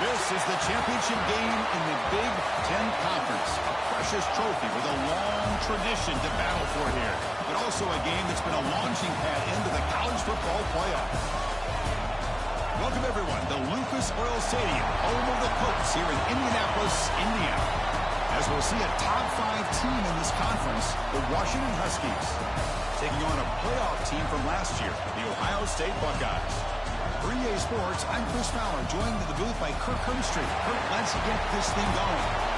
This is the championship game in the Big Ten Conference. A precious trophy with a long tradition to battle for here. But also a game that's been a launching pad into the college football playoff. Welcome, everyone, to Lucas Oil Stadium, home of the Colts here in Indianapolis, Indiana. As we'll see a top-5 team in this conference, the Washington Huskies, taking on a playoff team from last year, the Ohio State Buckeyes. For EA Sports, I'm Chris Fowler, joined in the booth by Kirk Hermstreet. Kirk, let's get this thing going.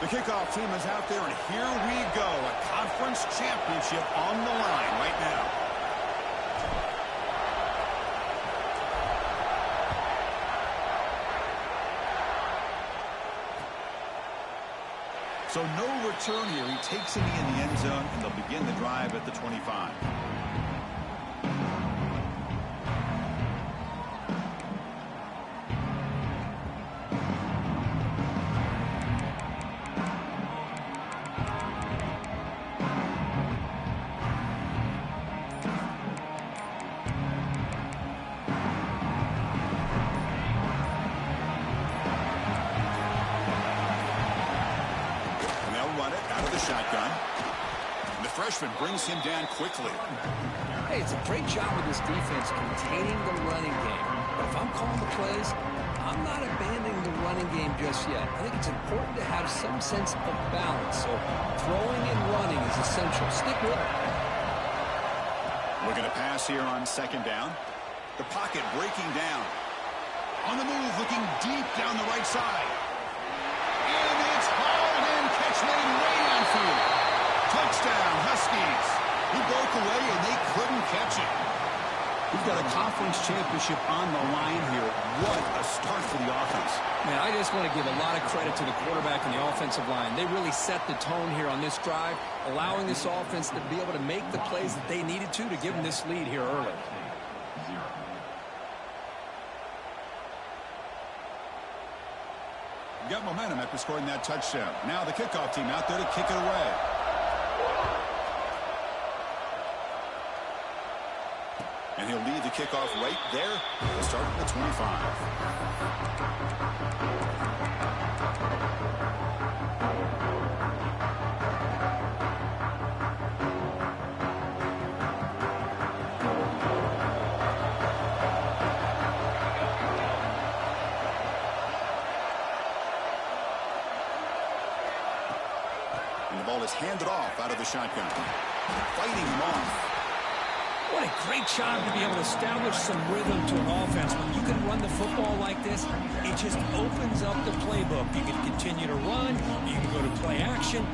The kickoff team is out there, and here we go. A conference championship on the line right now. So no return here. He takes it in the end zone, and they'll begin the drive at the 25. Shotgun. And the freshman brings him down quickly. Hey, it's a great job with this defense containing the running game. But if I'm calling the plays, I'm not abandoning the running game just yet. I think it's important to have some sense of balance. So throwing and running is essential. Stick with it. Looking to pass here on second down. The pocket breaking down. On the move, looking deep down the right side. And it's hauled in. Catch made way downfield. Touchdown, Huskies. He broke away, and they couldn't catch it. We've got a conference championship on the line here. What a start for the offense. Man, I just want to give a lot of credit to the quarterback and the offensive line. They really set the tone here on this drive, allowing this offense to be able to make the plays that they needed to give them this lead here early. Got momentum after scoring that touchdown. Now the kickoff team out there to kick it away. And he'll lead the kickoff right there. We'll start at the 25. Is handed off out of the shotgun. Fighting him off. What a great job to be able to establish some rhythm to an offense. When you can run the football like this, it just opens up the playbook. You can continue to run. You can go to play action.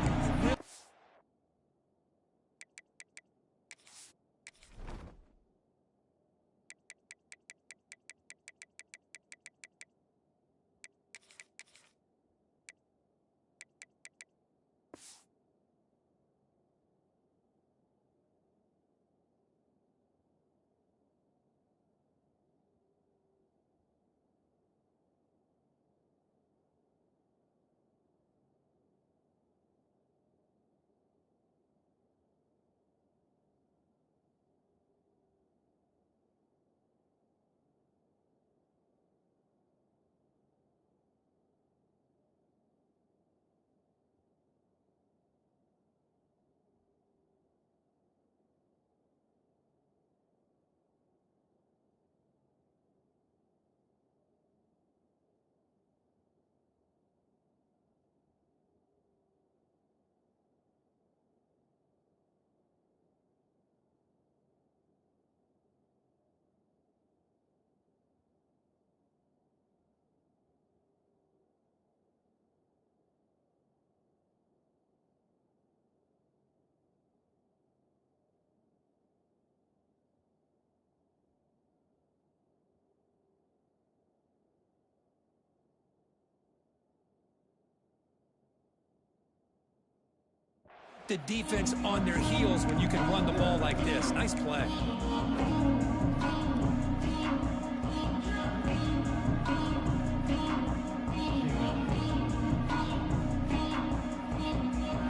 the defense on their heels when you can run the ball like this. Nice play.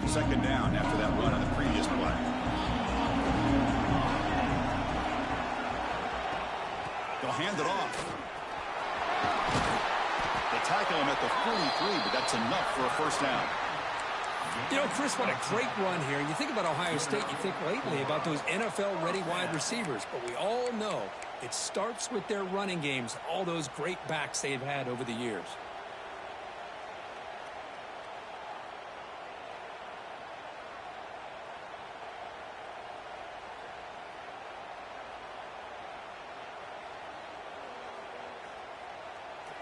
Second down after that run on the previous play. They'll hand it off. They tackle him at the 43, but that's enough for a first down. You know, Chris, what a great run here. You think about Ohio State, you think lately about those NFL-ready wide receivers, but we all know it starts with their running games, all those great backs they've had over the years.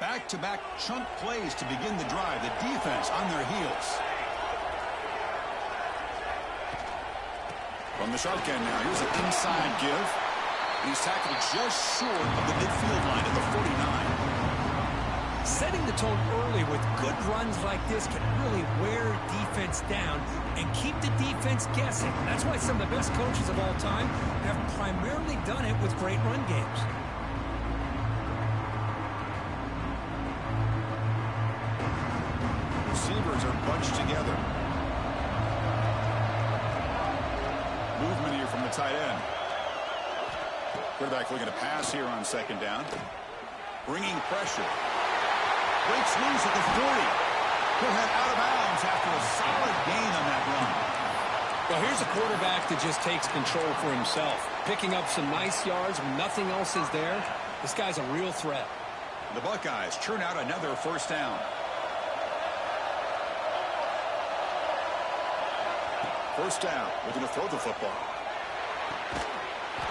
Back-to-back chunk plays to begin the drive. The defense on their heels. From the shotgun now, here's an inside give. He's tackled just short of the midfield line at the 49. Setting the tone early with good runs like this can really wear defense down and keep the defense guessing. That's why some of the best coaches of all time have primarily done it with great run games. Receivers are bunched together. Movement here from the tight end. Quarterback looking to pass here on second down. Bringing pressure. Breaks loose at the 40. He'll head out of bounds after a solid gain on that run. Well, here's a quarterback that just takes control for himself. Picking up some nice yards when nothing else is there. This guy's a real threat. The Buckeyes churn out another first down. First down, looking to throw the football.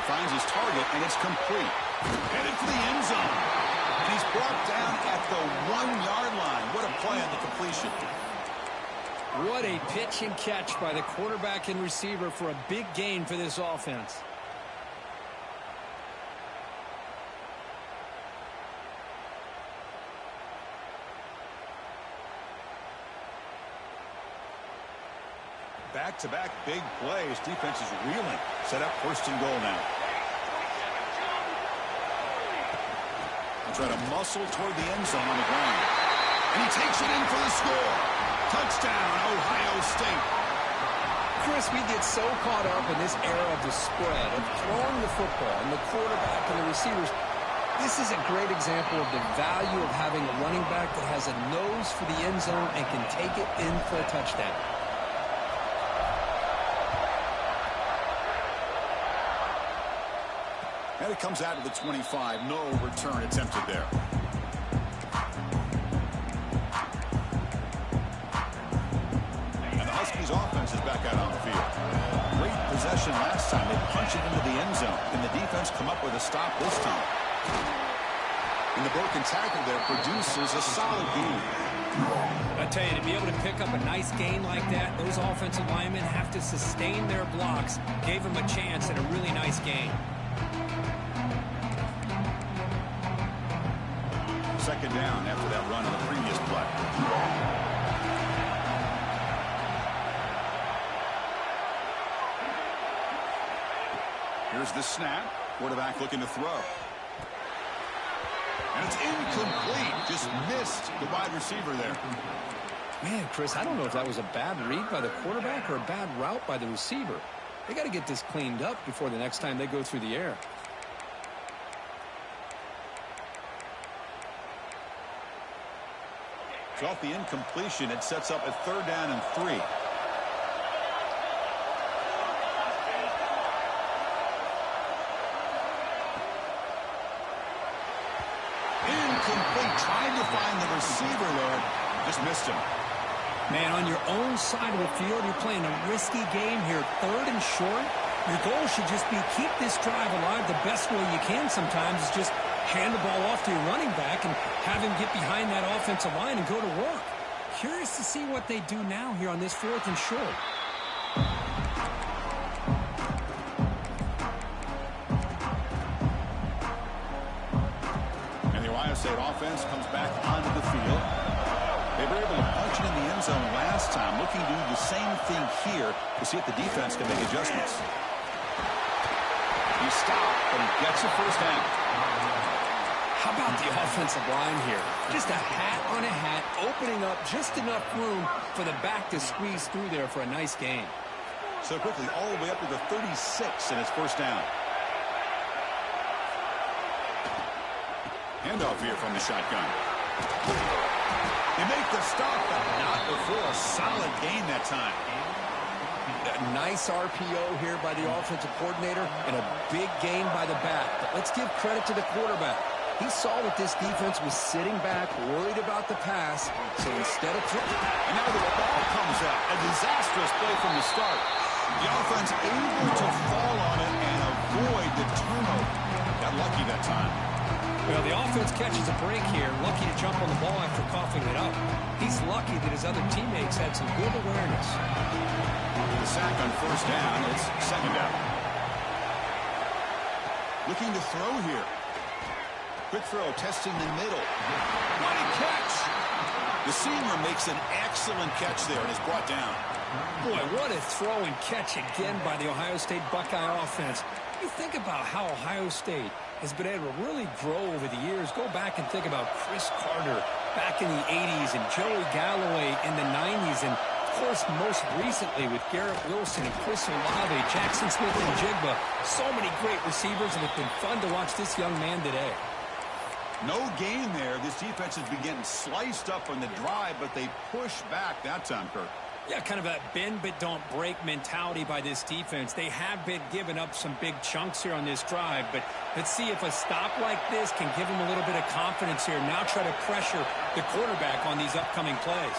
Finds his target, and it's complete. Headed for the end zone. And he's brought down at the 1-yard line. What a play on the completion. What a pitch and catch by the quarterback and receiver for a big gain for this offense. Back-to-back big plays. Defense is reeling. Set up first and goal now. He'll try to muscle toward the end zone on the ground. And he takes it in for the score. Touchdown, Ohio State. Chris, we get so caught up in this era of the spread, of throwing the football, and the quarterback and the receivers. This is a great example of the value of having a running back that has a nose for the end zone and can take it in for a touchdown. And it comes out of the 25. No return attempted there. And the Huskies offense is back out on the field. Great possession last time. They punch it into the end zone. Can the defense come up with a stop this time? And the broken tackle there produces a solid gain. I tell you, to be able to pick up a nice gain like that, those offensive linemen have to sustain their blocks. Gave them a chance at a really nice gain. Second down after that run on the previous play. Here's the snap. Quarterback looking to throw. And it's incomplete. Just missed the wide receiver there. Man, Chris, I don't know if that was a bad read by the quarterback or a bad route by the receiver. They got to get this cleaned up before the next time they go through the air. So off the incompletion, it sets up a third down and 3. Incomplete. Tried to find the receiver there. Just missed him. Man, on your own side of the field, you're playing a risky game here. Third and short. Your goal should just be keep this drive alive the best way you can sometimes is just hand the ball off to your running back and have him get behind that offensive line and go to work. Curious to see what they do now here on this 4th and short. And the Ohio State offense comes back onto the field. They were able to punch it in the end zone last time, looking to do the same thing here to see if the defense can make adjustments. He stopped, but he gets a first down. How about the offensive line here? Just a hat on a hat, opening up just enough room for the back to squeeze through there for a nice gain. So quickly, all the way up to the 36, and it's first down. Handoff here from the shotgun. They make the stop, but not before a solid gain that time. A nice RPO here by the offensive coordinator and a big gain by the back. But let's give credit to the quarterback. He saw that this defense was sitting back, worried about the pass, so instead of throwing... And now the ball comes out. A disastrous play from the start. The offense able to fall on it and avoid the turnover. Got lucky that time. Well, the offense catches a break here, lucky to jump on the ball after coughing it up. He's lucky that his other teammates had some good awareness. The sack on first down, it's second down. Looking to throw here. Quick throw, testing the middle. What a catch! The senior makes an excellent catch there and is brought down. Boy, what a throw and catch again by the Ohio State Buckeye offense. You think about how Ohio State has been able to really grow over the years. Go back and think about Chris Carter back in the 80s and Joey Galloway in the 90s. And, of course, most recently with Garrett Wilson and Chris Olave, Jackson Smith and Jigba. So many great receivers, and it's been fun to watch this young man today. No gain there. This defense has been getting sliced up on the drive, but they push back that time, Kirk. Yeah, kind of a bend but don't break mentality by this defense. They have been giving up some big chunks here on this drive, but let's see if a stop like this can give them a little bit of confidence here. Now try to pressure the quarterback on these upcoming plays.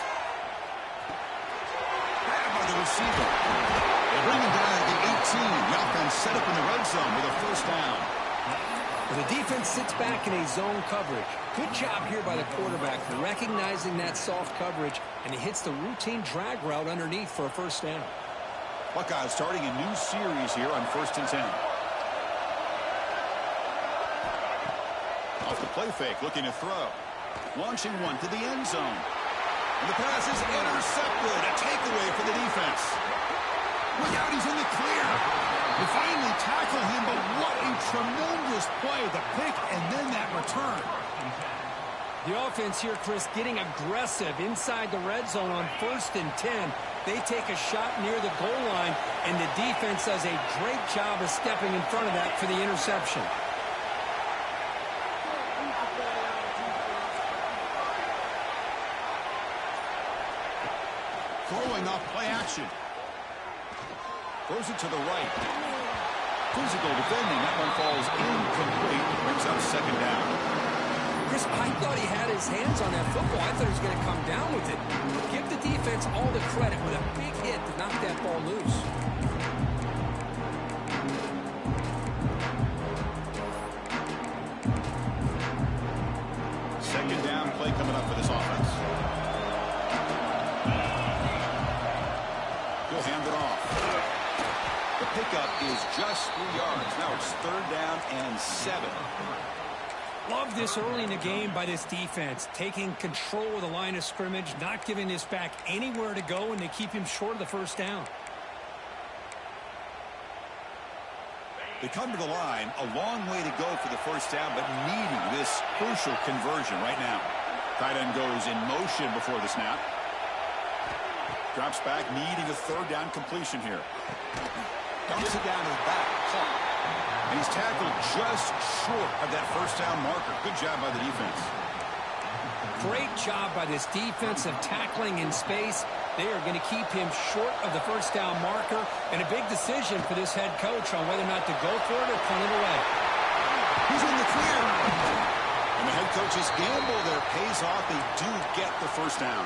Grabbed by the receiver. They bring him down at the 18. The offense set up in the red zone with a first down. The defense sits back in a zone coverage. Good job here by the quarterback recognizing that soft coverage, and he hits the routine drag route underneath for a first down. Buckeyes starting a new series here on 1st and 10. Off the play fake, looking to throw. Launching one to the end zone. And the pass is intercepted. A takeaway for the defense. Look out, he's in the clear. They finally tackle him, but what a tremendous play. The pick and then that return. The offense here, Chris, getting aggressive inside the red zone on 1st and 10. They take a shot near the goal line, and the defense does a great job of stepping in front of that for the interception. Throwing off play action. Throws it to the right. Physical defending. That one falls incomplete. Brings up second down. Chris, I thought he had his hands on that football. I thought he was going to come down with it. Give the defense all the credit with a big hit to knock that ball loose. Second down play coming up for this offense. He'll hand it off. The pickup is just 3 yards. Now it's 3rd down and 7. Love this early in the game by this defense, taking control of the line of scrimmage, not giving this back anywhere to go, and they keep him short of the first down. They come to the line, a long way to go for the first down, but needing this crucial conversion right now. Tight end goes in motion before the snap. Drops back, needing a 3rd down completion here. Dumps it down to the back. And he's tackled just short of that first down marker. Good job by the defense. Great job by this defense of tackling in space. They are going to keep him short of the first down marker. And a big decision for this head coach on whether or not to go for it or punt it away. He's in the clear. And the head coach's gamble there pays off. They do get the first down.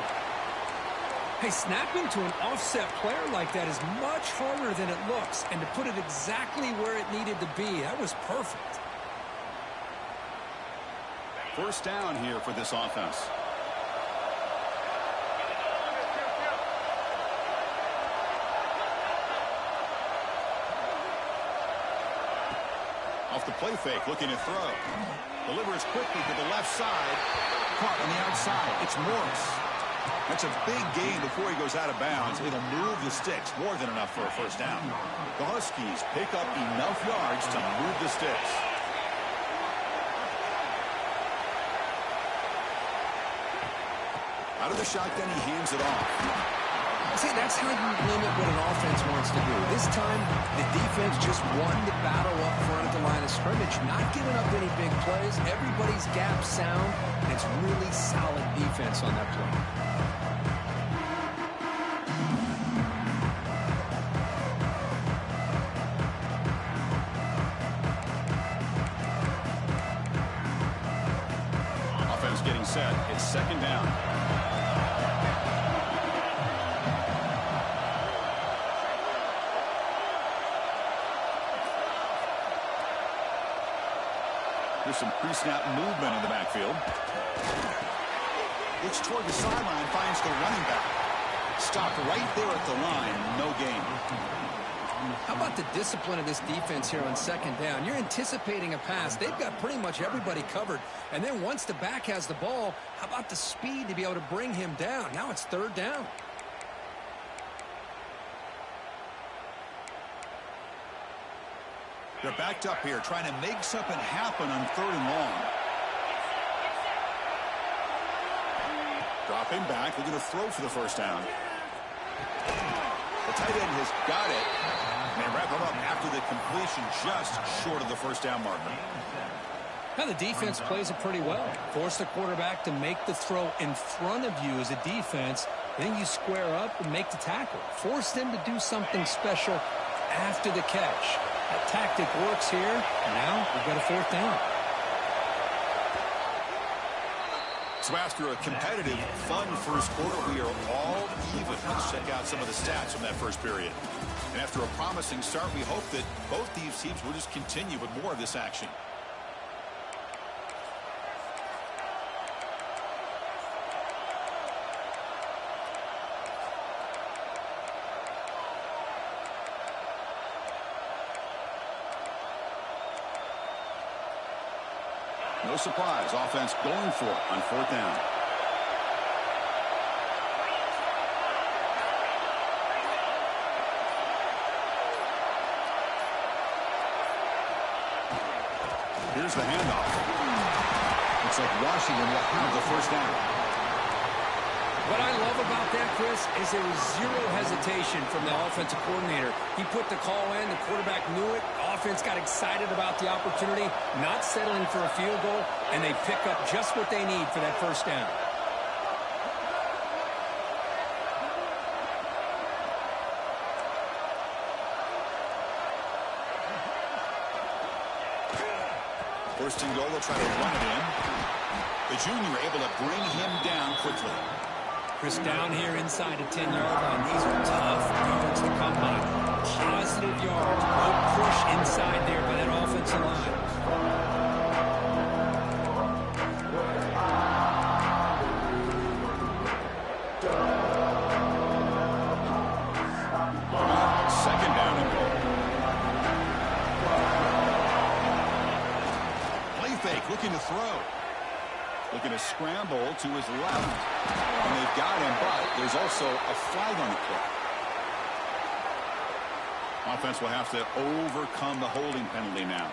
Hey, snapping to an offset player like that is much harder than it looks. And to put it exactly where it needed to be, that was perfect. First down here for this offense. Off the play fake, looking to throw. Delivers quickly to the left side. Caught on the outside. It's Morris. That's a big gain before he goes out of bounds. It'll move the sticks, more than enough for a first down. The Huskies pick up enough yards to move the sticks. Out of the shotgun, he hands it off. See, that's how you limit what an offense wants to do. This time, the defense just won the battle up front at the line of scrimmage, not giving up any big plays. Everybody's gap sound, and it's really solid defense on that play. Offense getting set. It's second down. There's some pre-snap movement in the backfield. Looks toward the sideline, finds the running back. Stopped right there at the line, no gain. How about the discipline of this defense here on second down? You're anticipating a pass. They've got pretty much everybody covered. And then once the back has the ball, how about the speed to be able to bring him down? Now it's third down. They're backed up here, trying to make something happen on third and long. Dropping back, they're going to throw for the first down. The tight end has got it. And they wrap him up after the completion, just short of the first down marker. Now the defense plays it pretty well. Force the quarterback to make the throw in front of you as a defense. Then you square up and make the tackle. Force them to do something special after the catch. That tactic works here, and now we've got a fourth down. So after a competitive, fun first quarter, we are all even. Let's check out some of the stats from that first period. And after a promising start, we hope that both these teams will just continue with more of this action. No surprise, offense going for it on fourth down. Here's the handoff. Looks like Washington will have the first down. What I love about that, Chris, is there was zero hesitation from the offensive coordinator. He put the call in, the quarterback knew it, offense got excited about the opportunity, not settling for a field goal, and they pick up just what they need for that first down. First and goal, they'll try to run it in. The junior able to bring him down quickly. Chris, down here inside the 10-yard line. These are tough yards to come by. Positive yards. No push inside there by that offensive line. Second down and goal. Play fake, looking to throw. Looking to scramble to his left. And they've got him, but there's also a flag on the play. Offense will have to overcome the holding penalty now.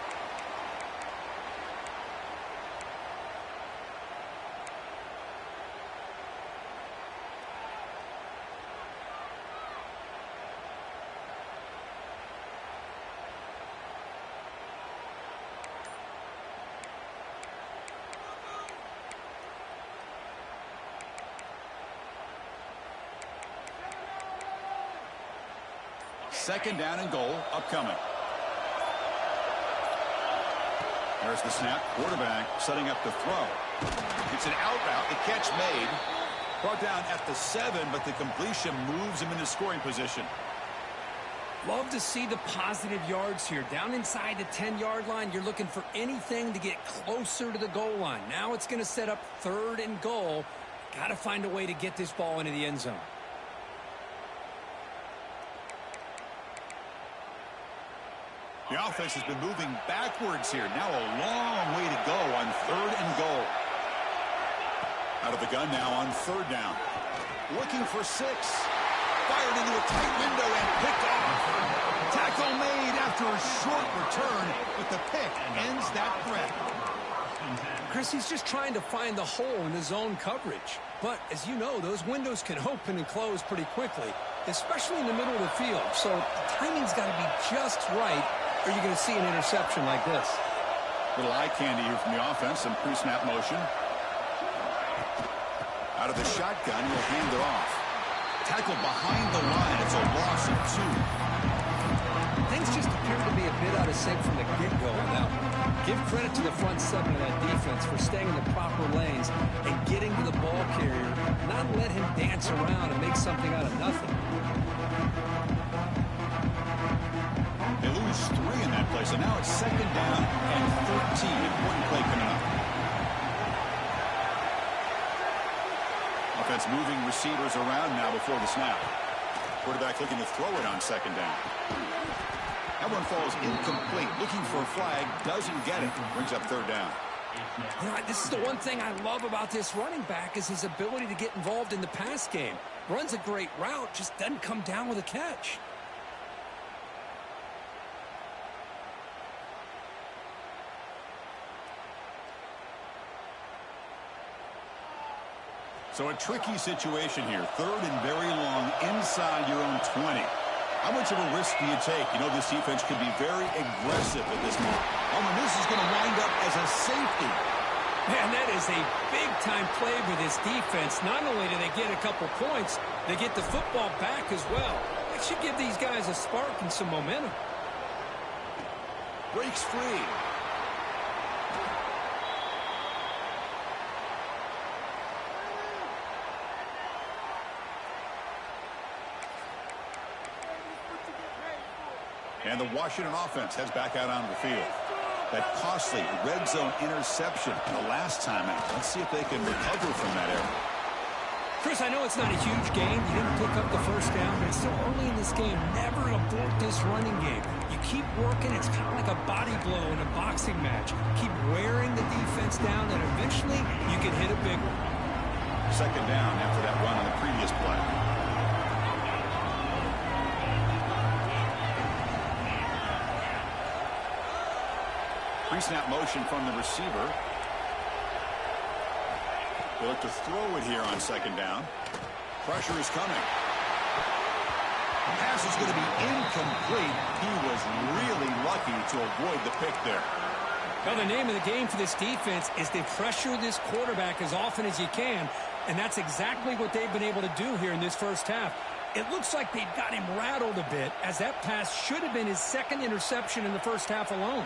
Second down and goal upcoming. There's the snap. Quarterback setting up the throw. It's an out route. The catch made. Brought down at the 7, but the completion moves him into scoring position. Love to see the positive yards here. Down inside the 10-yard line, you're looking for anything to get closer to the goal line. Now it's going to set up third and goal. Got to find a way to get this ball into the end zone. The offense has been moving backwards here. Now a long way to go on third and goal. Out of the gun now on third down. Looking for 6. Fired into a tight window and picked off. Tackle made after a short return, but the pick ends that threat. Chris, he's just trying to find the hole in his zone coverage. But, as you know, those windows can open and close pretty quickly, especially in the middle of the field. So the timing's got to be just right, or you're going to see an interception like this. Little eye candy here from the offense, some pre-snap motion. Out of the shotgun, he'll hand it off. Tackle behind the line. It's a loss of 2. Things just appear to be a bit out of sync from the get-go on that one. Give credit to the front 7 of that defense for staying in the proper lanes and getting to the ball carrier, not let him dance around and make something out of nothing. They lose 3 in that play, so now it's 2nd down and 13. Important play coming up. Offense moving receivers around now before the snap. Quarterback looking to throw it on 2nd down. That one falls incomplete. Looking for a flag. Doesn't get it. Brings up 3rd down. You know, this is the one thing I love about this running back is his ability to get involved in the pass game. Runs a great route, just doesn't come down with a catch. So a tricky situation here. 3rd and very long inside your own 20. How much of a risk do you take? You know, this defense could be very aggressive at this moment. Oh, and this is going to wind up as a safety. Man, that is a big-time play for this defense. Not only do they get a couple points, they get the football back as well. It should give these guys a spark and some momentum. Breaks free. And the Washington offense heads back out onto the field. That costly red zone interception the last time out. Let's see if they can recover from that error. Chris, I know it's not a huge game. You didn't pick up the 1st down, but it's still early in this game. Never abort this running game. You keep working. It's kind of like a body blow in a boxing match. Keep wearing the defense down, and eventually you can hit a big one. 2nd down after that run on the previous play. Pre-snap motion from the receiver. They look to throw it here on 2nd down. Pressure is coming. The pass is going to be incomplete. He was really lucky to avoid the pick there. Well, the name of the game for this defense is to pressure this quarterback as often as you can, and that's exactly what they've been able to do here in this 1st half. It looks like they've got him rattled a bit, as that pass should have been his 2nd interception in the 1st half alone.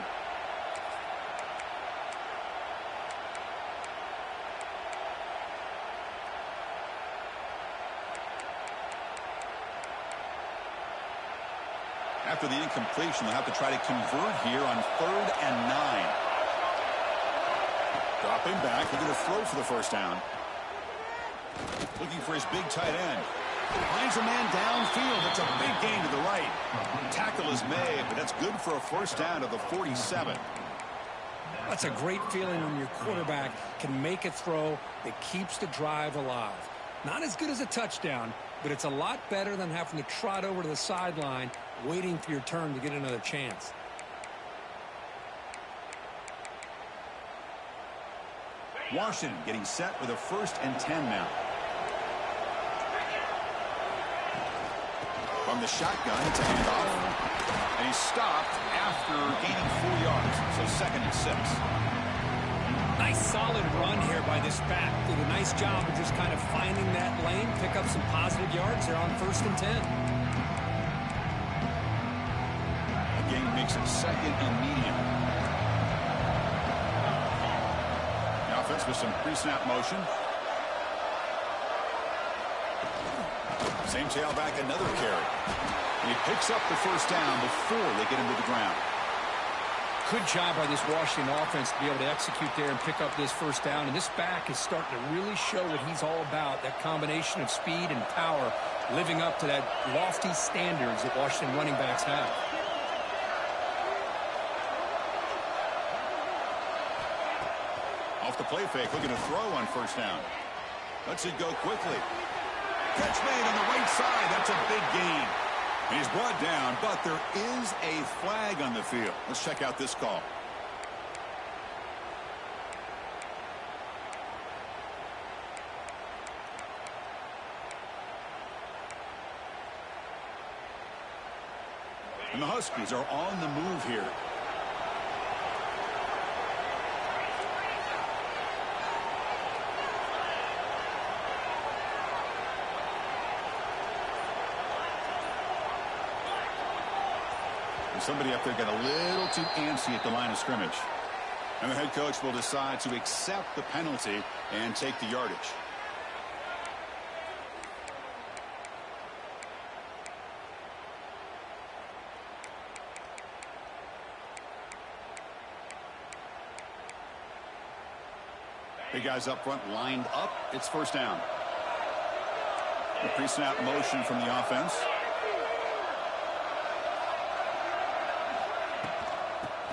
After the incompletion, they'll have to try to convert here on 3rd and 9. Dropping back, looking to throw for the 1st down. Looking for his big tight end. Finds a man downfield. It's a big gain to the right. Tackle is made, but that's good for a 1st down to the 47. That's a great feeling when your quarterback can make a throw that keeps the drive alive. Not as good as a touchdown, but it's a lot better than having to trot over to the sideline waiting for your turn to get another chance. Washington getting set with a 1st and 10 now. From the shotgun, it's a handoff. And he's stopped after gaining 4 yards. So 2nd and 6. Nice solid run here by this back. Did a nice job of just kind of finding that lane, pick up some positive yards there on 1st and 10. Again, makes it 2nd and medium. The offense with some pre-snap motion. Same tailback, another carry. And he picks up the 1st down before they get him to the ground. Good job by this Washington offense to be able to execute there and pick up this 1st down. And this back is starting to really show what he's all about, that combination of speed and power, living up to that lofty standards that Washington running backs have. Off the play fake, looking to throw on 1st down. Lets it go quickly. Catch made on the right side. That's a big gain. He's brought down, but there is a flag on the field. Let's check out this call. And the Huskies are on the move here. And somebody up there got a little too antsy at the line of scrimmage. And the head coach will decide to accept the penalty and take the yardage. Big guys up front lined up. It's first down. The pre-snap motion from the offense.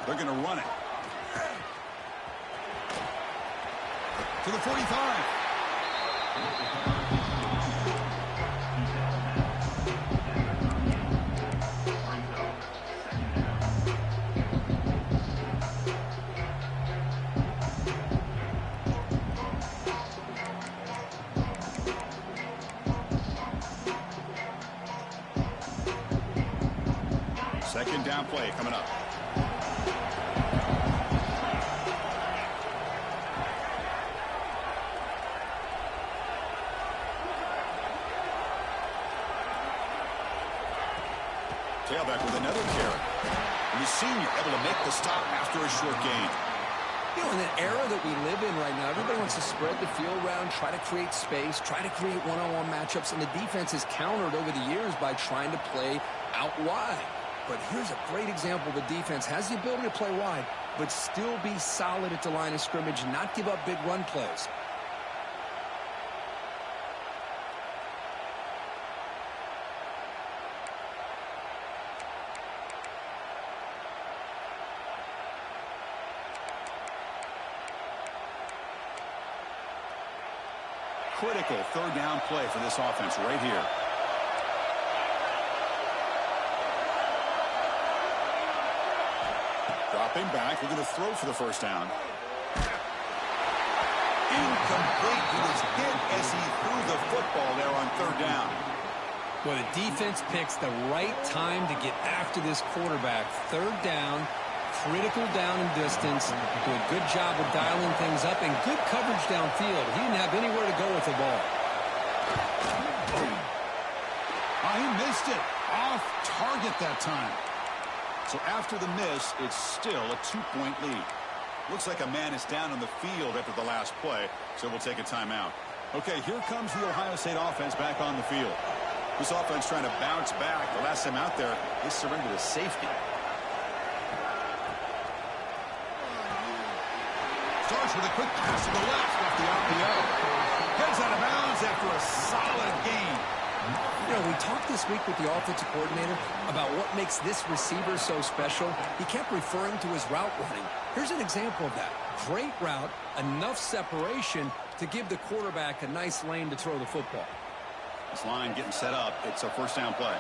They're going to run it. To the 45. Second down play coming up. Tailback with another carry. And the senior able to make the stop after a short gain. You know, in an era that we live in right now, everybody wants to spread the field around, try to create space, try to create one-on-one matchups, and the defense has countered over the years by trying to play out wide. But here's a great example. The defense has the ability to play wide, but still be solid at the line of scrimmage, not give up big run plays. Critical third down play for this offense right here. Dropping back, we're going to throw for the first down. Incomplete. He was hit as he threw the football there on third down. Well, the defense picks the right time to get after this quarterback. Third down, critical down and distance. Do a good job of dialing things up and good coverage downfield. He didn't have anywhere to go with the ball. Oh, he missed it. Off target that time. So after the miss, it's still a 2-point lead. Looks like a man is down on the field after the last play, so we'll take a timeout. Okay, here comes the Ohio State offense back on the field. This offense trying to bounce back. The last time out there, they surrendered a safety. Starts with a quick pass to the left off the RPO. Heads out of bounds after a solid gain. You know, we talked this week with the offensive coordinator about what makes this receiver so special. He kept referring to his route running. Here's an example of that. Great route, enough separation to give the quarterback a nice lane to throw the football. This line getting set up. It's a first down play.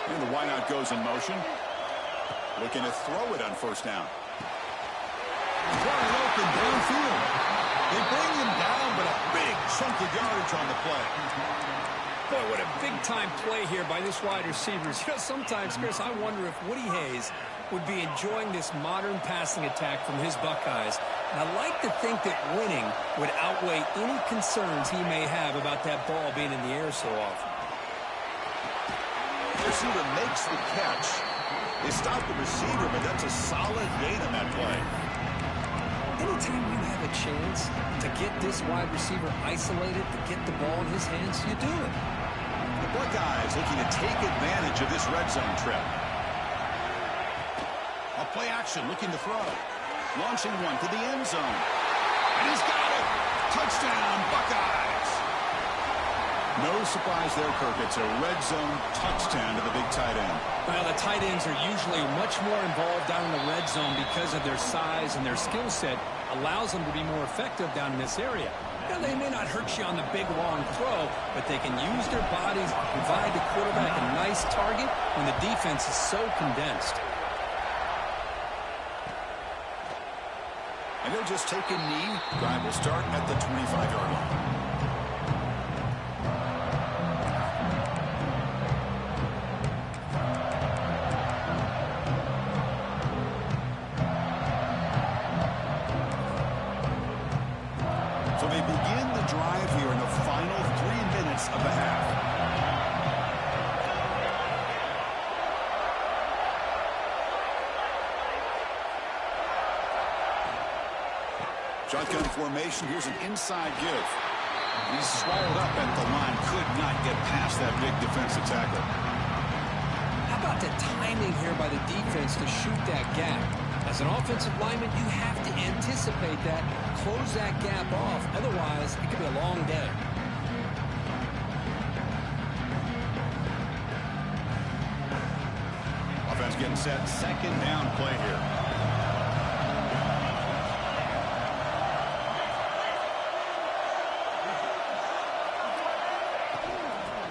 And the wideout goes in motion. Looking to throw it on first down. Wide open downfield. They bring him down, but a big chunk of yardage on the play. Boy, what a big-time play here by this wide receivers. You know, sometimes, Chris, I wonder if Woody Hayes would be enjoying this modern passing attack from his Buckeyes. And I like to think that winning would outweigh any concerns he may have about that ball being in the air so often. The receiver makes the catch. They stop the receiver, but that's a solid gain on that play. Anytime you have a chance to get this wide receiver isolated, to get the ball in his hands, you do it. The Buckeyes looking to take advantage of this red zone trip. A play action, looking to throw. Launching one to the end zone. And he's got it! Touchdown, Buckeyes! No surprise there, Kirk. It's a red zone touchdown to the big tight end. Well, the tight ends are usually much more involved down in the red zone because of their size and their skill set allows them to be more effective down in this area. You know, they may not hurt you on the big, long throw, but they can use their bodies to provide the quarterback a nice target when the defense is so condensed. And they'll just take a knee. Drive will start at the 25-yard line. So they begin the drive here in the final 3 minutes of the half. Shotgun formation. Here's an inside give. He's swallowed up at the line. Could not get past that big defensive tackle. How about the timing here by the defense to shoot that gap? As an offensive lineman, you have to anticipate that, close that gap off. Otherwise, it could be a long day. Offense getting set. Second down play here.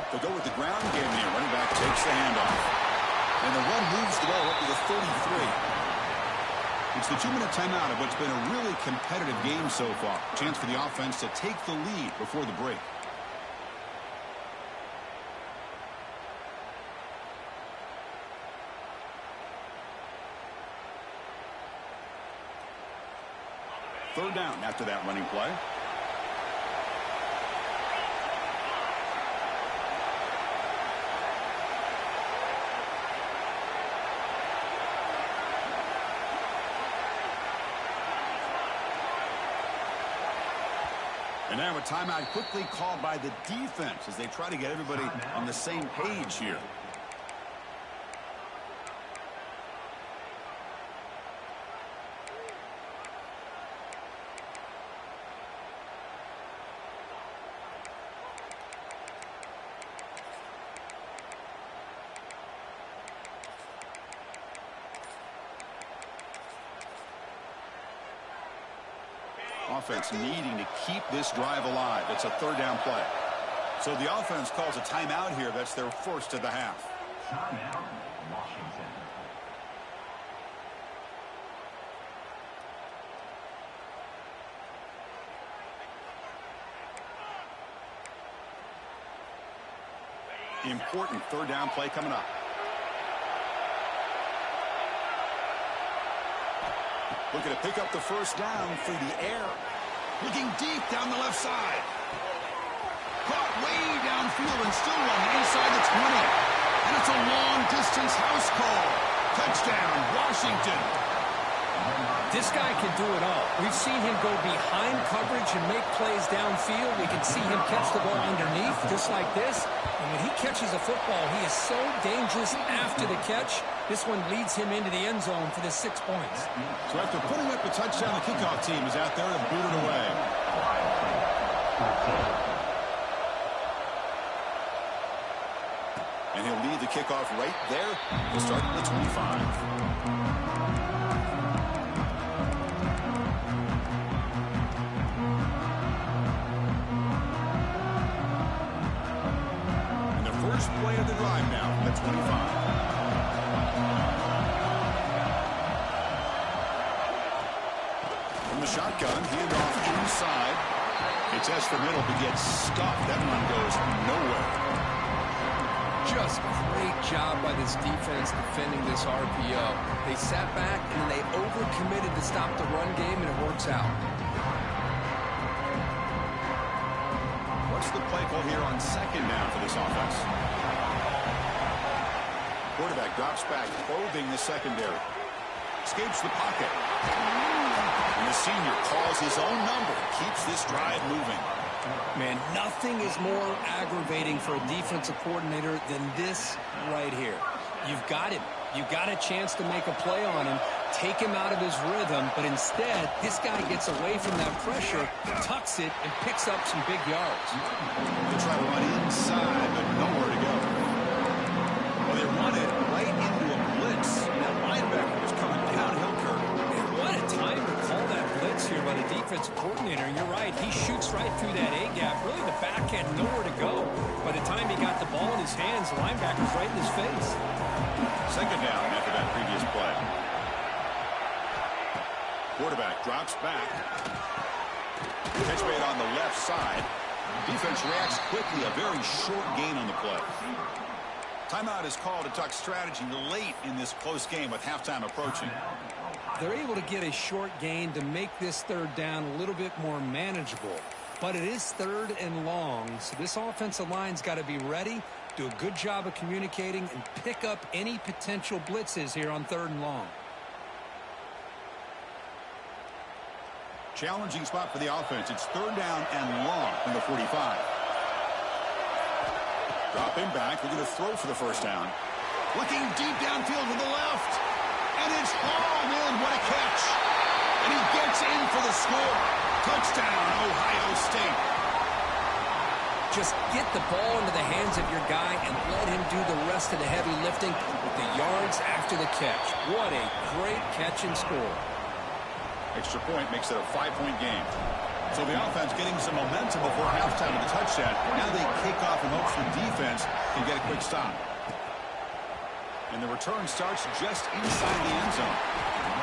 They'll go with the ground game here. Running back takes the handoff. And the run moves the ball up to the 33. It's the 2-minute timeout of what's been a really competitive game so far. Chance for the offense to take the lead before the break. Third down after that running play. And now a timeout quickly called by the defense as they try to get everybody on the same page here. Offense needing to keep this drive alive. It's a third down play. So the offense calls a timeout here. That's their first of the half. Timeout, Washington. Important third down play coming up. Looking to pick up the first down through the air. Looking deep down the left side. Caught way downfield and still running inside the 20. And it's a long-distance house call. Touchdown, Washington. This guy can do it all. We've seen him go behind coverage and make plays downfield. We can see him catch the ball underneath, just like this. And when he catches a football, he is so dangerous after the catch. This one leads him into the end zone for the 6 points. So after putting up a touchdown, the kickoff team is out there to boot it away. And he'll lead the kickoff right there. He'll start at the 25. First play of the drive now. That's 25. From the shotgun, handoff inside. It's S for middle, but gets stuffed. That one goes nowhere. Just great job by this defense defending this RPO. They sat back and they overcommitted to stop the run game, and it works out. What's the play call here on second down for this offense? Quarterback drops back, probing the secondary. Escapes the pocket. And the senior calls his own number. Keeps this drive moving. Man, nothing is more aggravating for a defensive coordinator than this right here. You've got him. You've got a chance to make a play on him, take him out of his rhythm, but instead, this guy gets away from that pressure, tucks it, and picks up some big yards. They try to run inside, but nowhere to go. Well, they run it right into a blitz. That linebacker was coming downhill curve. Man, what a time to call that blitz here by the defense. offensive coordinator, and you're right. He shoots right through that A-gap. Really, the back had nowhere to go. By the time he got the ball in his hands, the linebacker's right in his face. Second down after that previous play. Quarterback drops back. Catch made on the left side. Defense reacts quickly. A very short gain on the play. Timeout is called to talk strategy late in this close game with halftime approaching. They're able to get a short gain to make this third down a little bit more manageable. But it is third and long, so this offensive line's got to be ready, do a good job of communicating, and pick up any potential blitzes here on third and long. Challenging spot for the offense. It's third down and long from the 45. Dropping back, looking to throw for the first down. Looking deep downfield to the left. And it's hauled in. What a catch. And he gets in for the score. Touchdown, Ohio State. Just get the ball into the hands of your guy and let him do the rest of the heavy lifting with the yards after the catch. What a great catch and score. Extra point makes it a 5-point game. So the offense getting some momentum before halftime with the touchdown. Now they kick off in hopes the defense can get a quick stop. And the return starts just inside the end zone.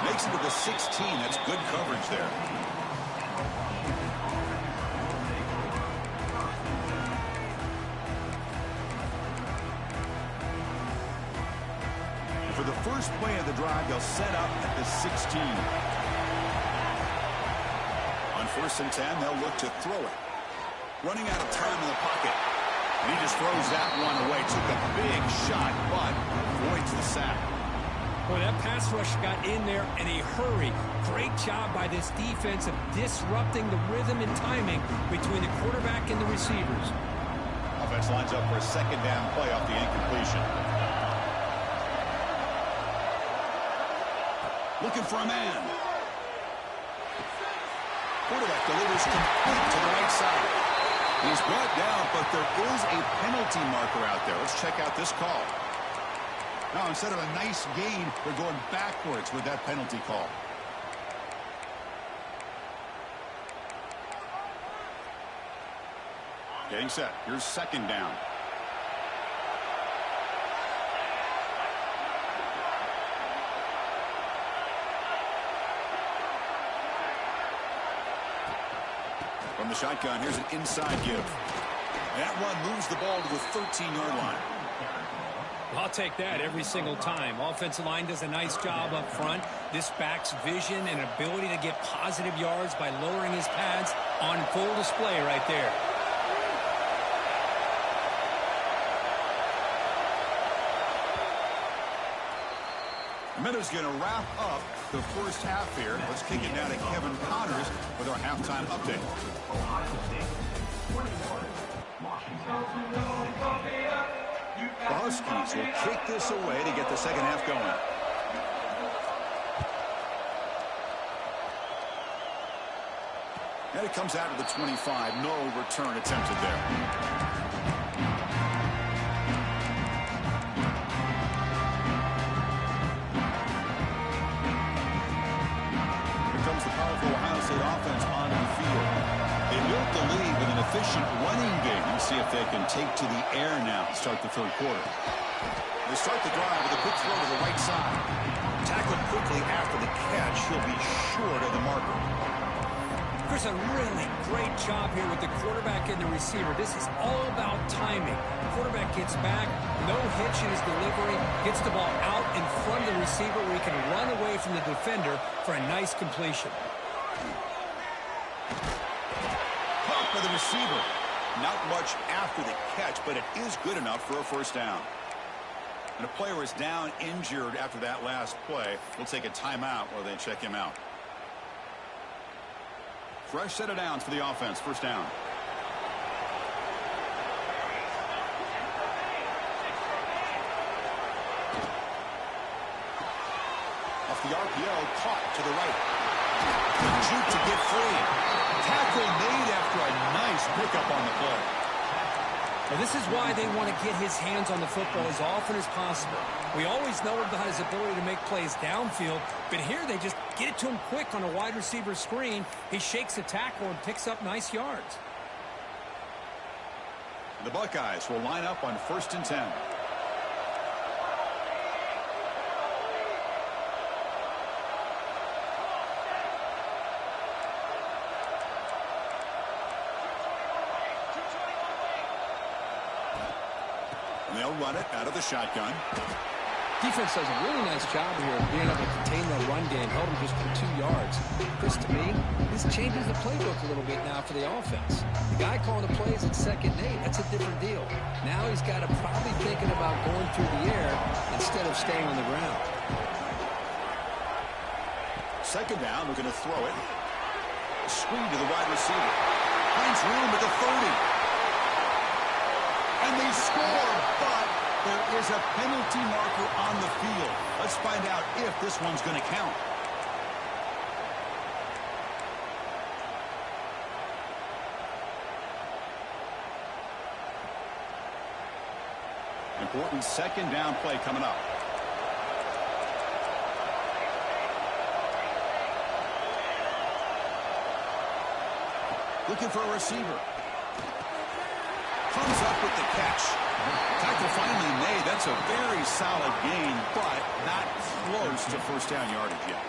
Makes it to the 16. That's good coverage there. And for the first play of the drive, they'll set up at the 16. On 1st and 10, they'll look to throw it. Running out of time in the pocket. And he just throws that one away. Took a big shot, but avoids the sack. Boy, that pass rush got in there in a hurry. Great job by this defense of disrupting the rhythm and timing between the quarterback and the receivers. Offense lines up for a second down play off the incompletion. Looking for a man. Quarterback delivers complete to the right side. He's brought down, but there is a penalty marker out there. Let's check out this call. Now, instead of a nice gain, we're going backwards with that penalty call. Getting set. Here's second down. From the shotgun, here's an inside give. That one moves the ball to the 13-yard line. I'll take that every single time. Offensive line does a nice job up front. This back's vision and ability to get positive yards by lowering his pads on full display right there. A minute's going to wrap up the first half here. Let's kick it now to Kevin Connors with our halftime update. The Huskies will kick this away to get the second half going. And it comes out of the 25. No return attempted there. Ohio State offense on the field. They built the lead with an efficient running game. Let's see if they can take to the air now to start the third quarter. They start the drive with a quick throw to the right side. Tackled quickly after the catch. He'll be short of the marker. There's a really great job here with the quarterback and the receiver. This is all about timing. Quarterback gets back, no hitch in his delivery, gets the ball out in front of the receiver where he can run away from the defender for a nice completion. Caught by the receiver. Not much after the catch, but it is good enough for a first down. And a player is down injured after that last play. We'll take a timeout while they check him out. Fresh set of downs for the offense. First down. Off the RPO, caught to the right. Good juke to get free. Tackle made after a nice pickup on the play. Now, this is why they want to get his hands on the football as often as possible. We always know about his ability to make plays downfield, but here they just get it to him quick on a wide receiver screen. He shakes a tackle and picks up nice yards. The Buckeyes will line up on 1st and 10. And they'll run it out of the shotgun. Defense does a really nice job here of being able to contain that run game, held him just for 2 yards. Chris, to me, this changes the playbook a little bit now for the offense. The guy calling the plays at 2nd and 8, that's a different deal. Now he's got to probably thinking about going through the air instead of staying on the ground. 2nd down, we're going to throw it. Screen to the wide receiver. Finds room at the 30. And they score, but there is a penalty marker on the field. Let's find out if this one's going to count. Important 2nd down play coming up. Looking for a receiver. Comes up with the catch. Tackle finally made. That's a very solid gain, but not close to 1st down yardage yet.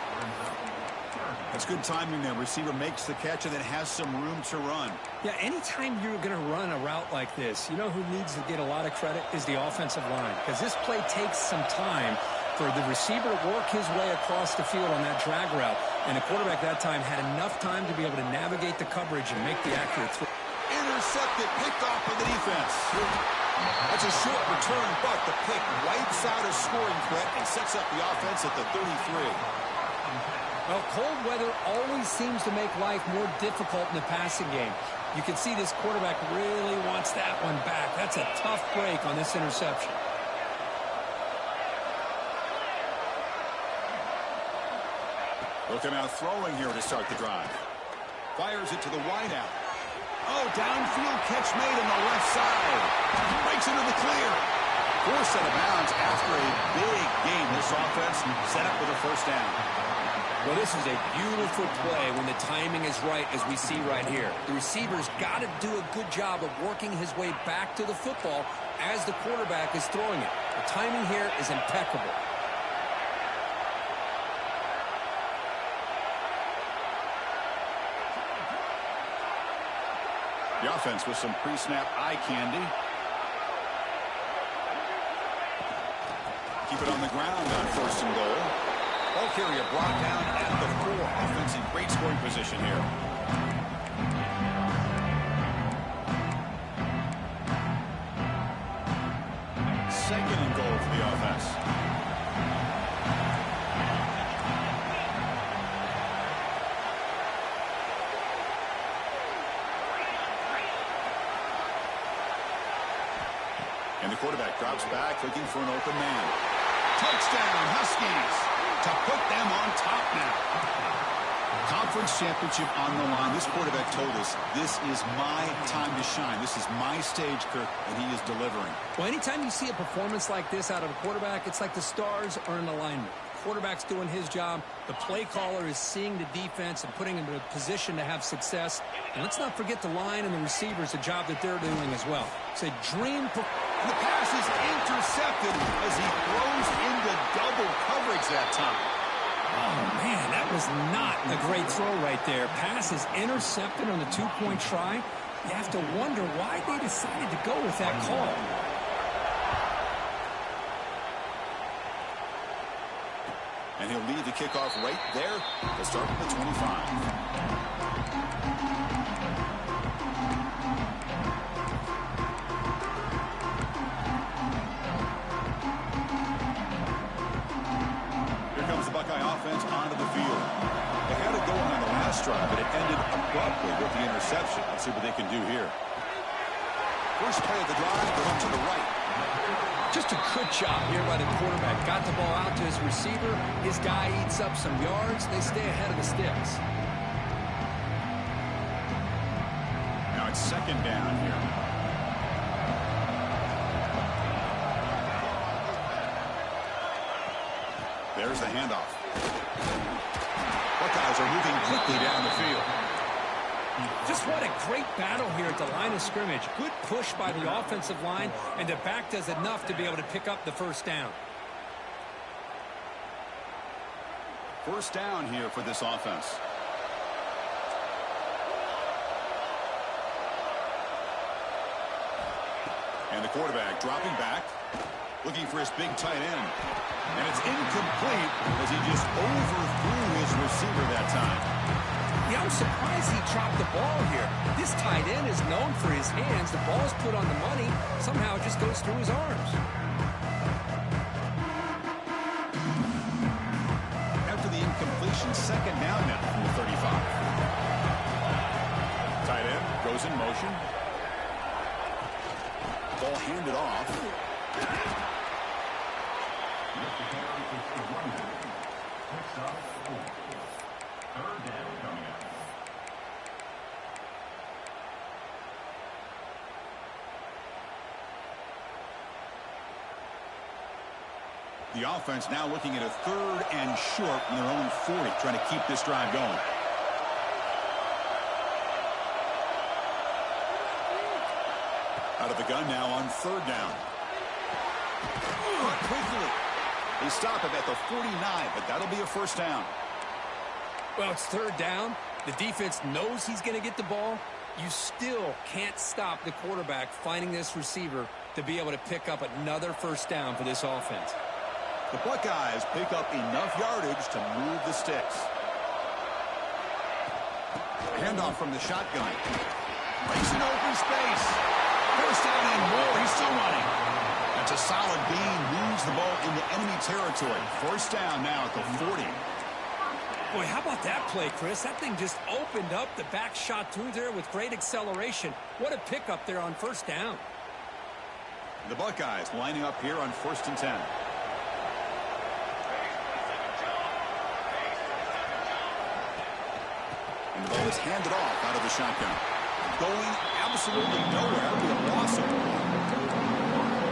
That's good timing there. Receiver makes the catch and then has some room to run. Yeah, anytime you're going to run a route like this, you know who needs to get a lot of credit is the offensive line, because this play takes some time for the receiver to work his way across the field on that drag route, and the quarterback that time had enough time to be able to navigate the coverage and make the accurate throw. Intercepted, picked off by the defense. That's a short return, but the pick wipes out a scoring threat and sets up the offense at the 33. Well, cold weather always seems to make life more difficult in the passing game. You can see this quarterback really wants that one back. That's a tough break on this interception. Looking out throwing here to start the drive. Fires it to the wideout. Oh, downfield catch made on the left side. Breaks into the clear. Forced out of bounds after a big gain. This offense set up with a 1st down. Well, this is a beautiful play when the timing is right, as we see right here. The receiver's got to do a good job of working his way back to the football as the quarterback is throwing it. The timing here is impeccable. The offense with some pre-snap eye candy. Keep it on the ground on 1st and goal. Ball carrier brought down at the 4. Offense in great scoring position here. Second and goal for the offense. And the quarterback drops back, looking for an open man. Touchdown, Huskies, to put them on top now. Conference championship on the line. This quarterback told us, this is my time to shine. This is my stage, Kirk, and he is delivering. Well, anytime you see a performance like this out of a quarterback, it's like the stars are in alignment. Quarterback's doing his job. The play caller is seeing the defense and putting him in a position to have success. And let's not forget the line and the receivers, the job that they're doing as well. It's a dream. The pass is intercepted as he throws into double coverage that time. Oh, man, that was not a great throw right there. Pass is intercepted on the 2-point try. You have to wonder why they decided to go with that call. And he'll lead the kickoff right there. They'll start with the 25. Buckeye offense onto the field. They had it going on the last drive, but it ended abruptly with the interception. Let's see what they can do here. First play of the drive, going to the right. Just a good job here by the quarterback. Got the ball out to his receiver. His guy eats up some yards. They stay ahead of the sticks. Now it's 2nd down here. There's the handoff. Buckeyes are moving quickly down the field. Just what a great battle here at the line of scrimmage. Good push by the offensive line, and the back does enough to be able to pick up the first down. First down here for this offense. And the quarterback dropping back, looking for his big tight end. And it's incomplete as he just overthrew his receiver that time. Yeah, I'm surprised he dropped the ball here. This tight end is known for his hands. The ball's put on the money. Somehow it just goes through his arms. After the incompletion, second down now from the 35. Tight end goes in motion. Ball handed off. Third down coming up. The offense now looking at a 3rd and short in their own 40, trying to keep this drive going. Out of the gun now on 3rd down. Quickly. They stop him at the 49, but that'll be a first down. Well, it's 3rd down. The defense knows he's going to get the ball. You still can't stop the quarterback finding this receiver to be able to pick up another first down for this offense. The Buckeyes pick up enough yardage to move the sticks. Handoff from the shotgun. Makes an open space. First down and more. He's still running. That's a solid gain. Moves the ball into enemy territory. First down now at the 40. Boy, how about that play, Chris? That thing just opened up. The back shot through there with great acceleration. What a pickup there on first down. The Buckeyes lining up here on 1st and 10. And the ball is handed off out of the shotgun. Going absolutely nowhere. It'll be a loss of the ball.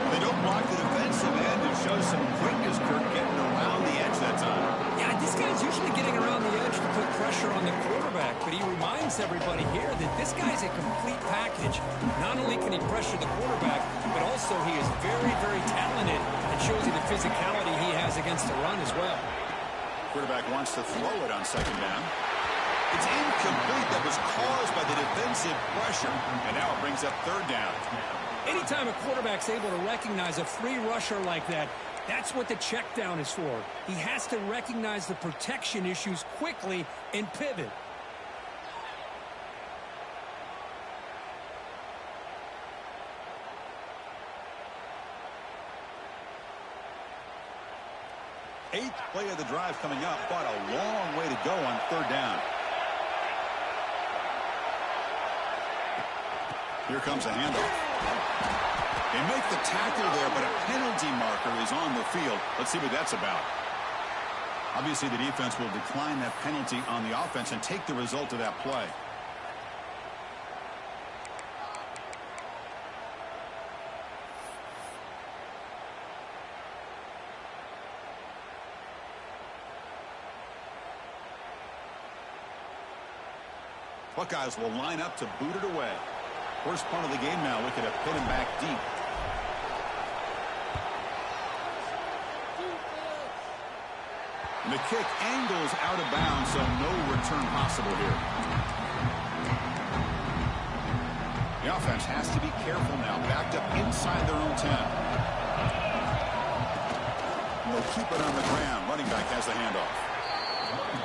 They don't block the defensive end. It shows some quickness, Kirk, getting around the edge that time. Yeah, this guy's usually getting around the edge to put pressure on the quarterback, but he reminds everybody here that this guy's a complete package. Not only can he pressure the quarterback, but also he is very, very talented and shows you the physicality he has against the run as well. Quarterback wants to throw it on 2nd down. It's incomplete. That was caused by the defensive pressure. And now it brings up 3rd down. Anytime a quarterback's able to recognize a free rusher like that, that's what the check down is for. He has to recognize the protection issues quickly and pivot. Eighth play of the drive coming up, but a long way to go on 3rd down. Here comes a handoff. They make the tackle there, but a penalty marker is on the field. Let's see what that's about. Obviously, the defense will decline that penalty on the offense and take the result of that play. Buckeyes will line up to boot it away. First punt of the game now. Look at it, pin him back deep. And the kick angles out of bounds, so no return possible here. The offense has to be careful now. Backed up inside their own 10. And they'll keep it on the ground. Running back has the handoff.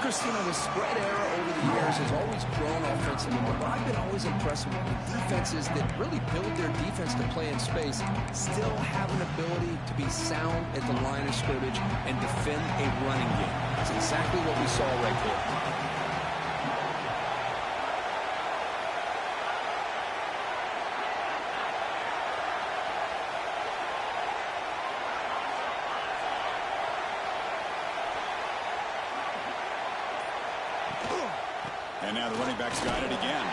Christina, the spread era over the years has always grown offensively, but what I've been always impressed with defenses that really build their defense to play in space still have an ability to be sound at the line of scrimmage and defend a running game. That's exactly what we saw right there. And now the running back's got it again.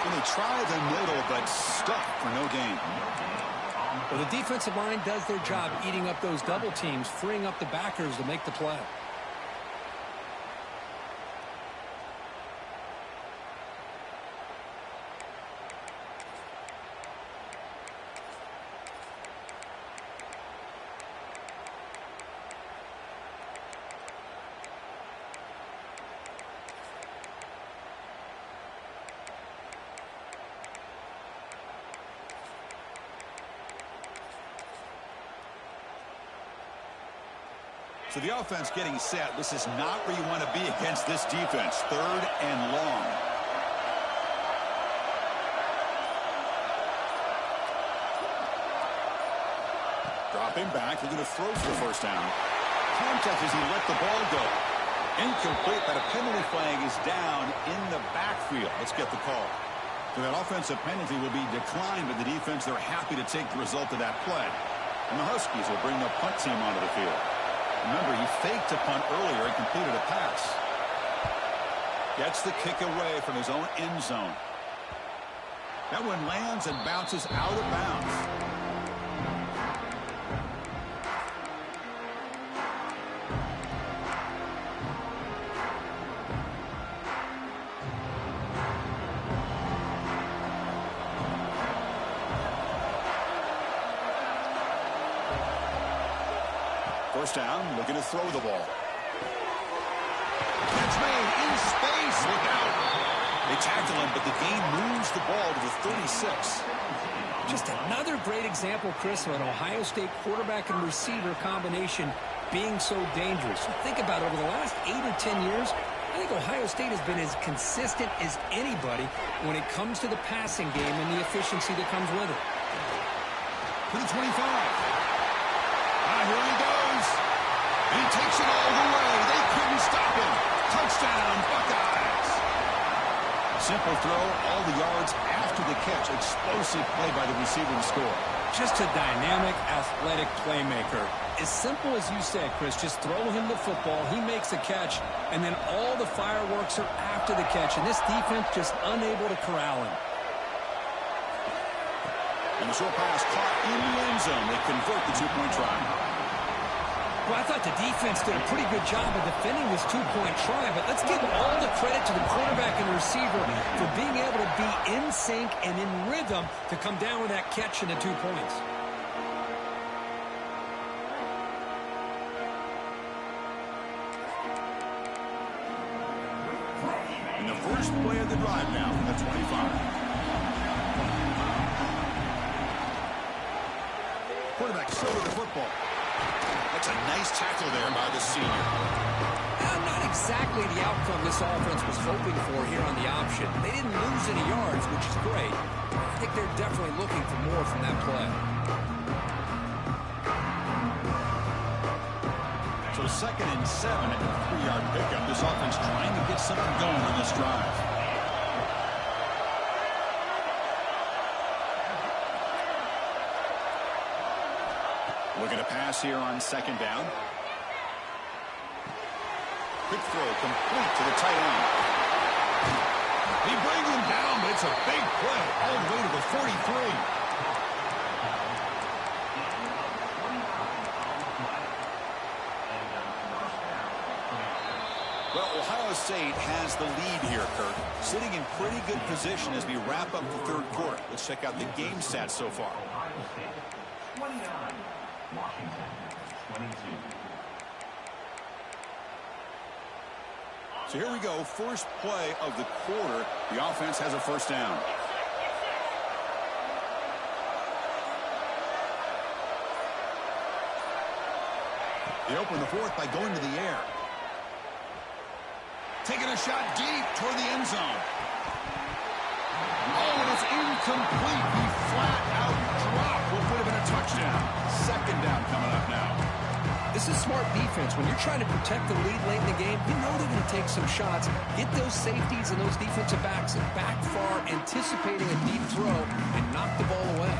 And they try the middle, but stuck for no gain. Well, the defensive line does their job eating up those double teams, freeing up the backers to make the play. So the offense getting set. This is not where you want to be against this defense. 3rd and long. Dropping back. They're going to throw for the first down. Contact as he let the ball go. Incomplete, but a penalty flag is down in the backfield. Let's get the call. So that offensive penalty will be declined by the defense. They're happy to take the result of that play. And the Huskies will bring the punt team onto the field. Remember, he faked a punt earlier and completed a pass. Gets the kick away from his own end zone. That one lands and bounces out of bounds. First down, looking to throw the ball. Catch made in space. Look out. They tackle him, but the gain moves the ball to the 36. Just another great example, Chris, of an Ohio State quarterback and receiver combination being so dangerous. Think about it, over the last 8 or 10 years, I think Ohio State has been as consistent as anybody when it comes to the passing game and the efficiency that comes with it. To the 25. Here he goes. And he takes it all the way. They couldn't stop him. Touchdown, Buckeyes. Simple throw, all the yards after the catch. Explosive play by the receiver to score. Just a dynamic, athletic playmaker. As simple as you said, Chris, just throw him the football, he makes a catch, and then all the fireworks are after the catch, and this defense just unable to corral him. And the short pass caught in the end zone. They convert the two-point try. Well, I thought the defense did a pretty good job of defending this two-point try, but let's give all the credit to the quarterback and the receiver for being able to be in sync and in rhythm to come down with that catch and the 2 points. And the first play of the drive now from the 25. Quarterback shoulder the football. That's a nice tackle there by the senior. Not exactly the outcome this offense was hoping for here on the option. They didn't lose any yards, which is great. I think they're definitely looking for more from that play. So 2nd and 7 at the 3-yard pickup. This offense trying to get something going on this drive. Looking to pass here on 2nd down. Quick throw complete to the tight end. He brings him down, but it's a big play all the way to the 43. Well, Ohio State has the lead here, Kirk. Sitting in pretty good position as we wrap up the 3rd quarter. Let's check out the game stats so far. 29. Washington, 22. So here we go. First play of the quarter. The offense has a first down. They open the 4th by going to the air. Taking a shot deep toward the end zone. Oh, and it's incomplete. He flat out dropped what would have been a touchdown. 2nd down coming up now. This is smart defense. When you're trying to protect the lead late in the game, you know they're going to take some shots, get those safeties and those defensive backs back far, anticipating a deep throw, and knock the ball away.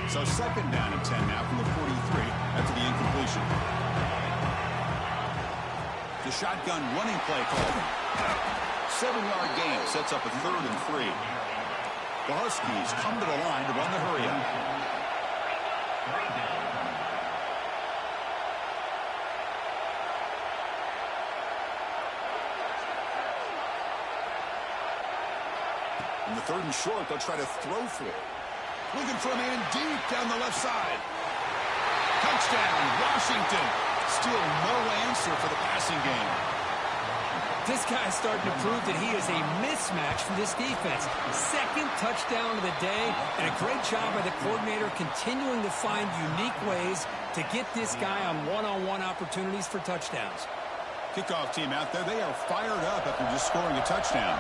So 2nd down and 10 now from the 43. after the incompletion. The shotgun running play call. 7-yard gain sets up a 3rd and 3. The Huskies come to the line to run the hurry-up. In the 3rd and short, they'll try to throw for it. Looking for a man deep down the left side. Touchdown, Washington. Still no answer for the passing game. This guy's starting to prove that he is a mismatch for this defense. 2nd touchdown of the day, and a great job by the coordinator continuing to find unique ways to get this guy on one-on-one opportunities for touchdowns. Kickoff team out there, they are fired up after just scoring a touchdown.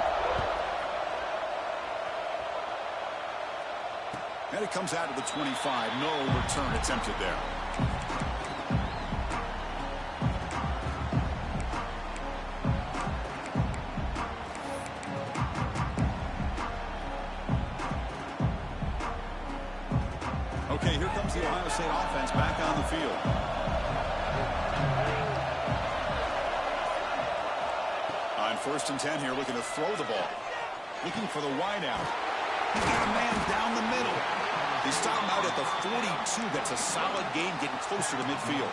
And it comes out to the 25. No return attempted there. Okay, here comes the Ohio State offense back on the field. On 1st and 10 here, looking to throw the ball. Looking for the wideout. He's got a man down the middle. They stop him out at the 42. That's a solid gain, getting closer to midfield.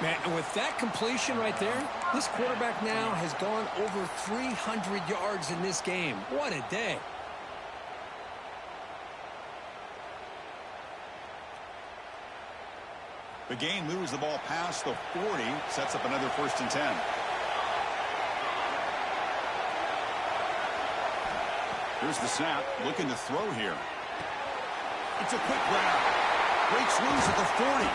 Man, and with that completion right there, this quarterback now has gone over 300 yards in this game. What a day. The game moves the ball past the 40, sets up another 1st and 10. Here's the snap, looking to throw here. It's a quick grab. Breaks loose at the 40.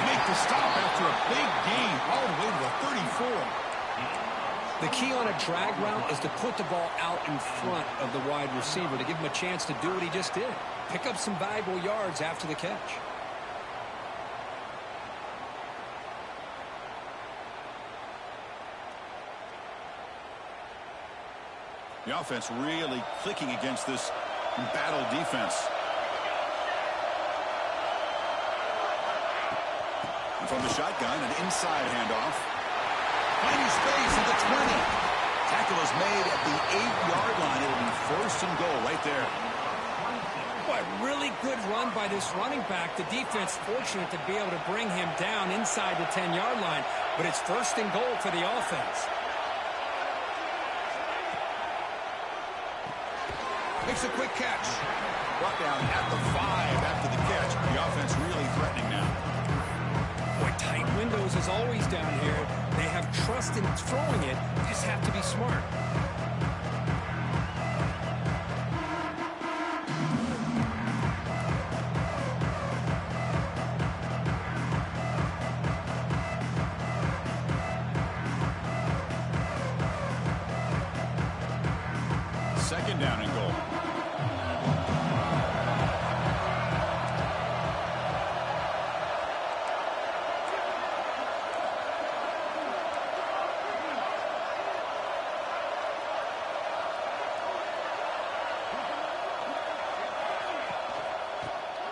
Make the stop after a big gain all the way to the 34. The key on a drag route is to put the ball out in front of the wide receiver to give him a chance to do what he just did. Pick up some valuable yards after the catch. The offense really clicking against this battle defense. And from the shotgun, an inside handoff. Finding space at the 20. Tackle is made at the 8-yard line. It'll be 1st and goal right there. What really good run by this running back. The defense fortunate to be able to bring him down inside the 10-yard line. But it's 1st and goal for the offense. Makes a quick catch. Brought down at the 5 after the catch. The offense really threatening now. Boy, tight windows as always down here. They have trust in throwing it. You just have to be smart. Second down and goal.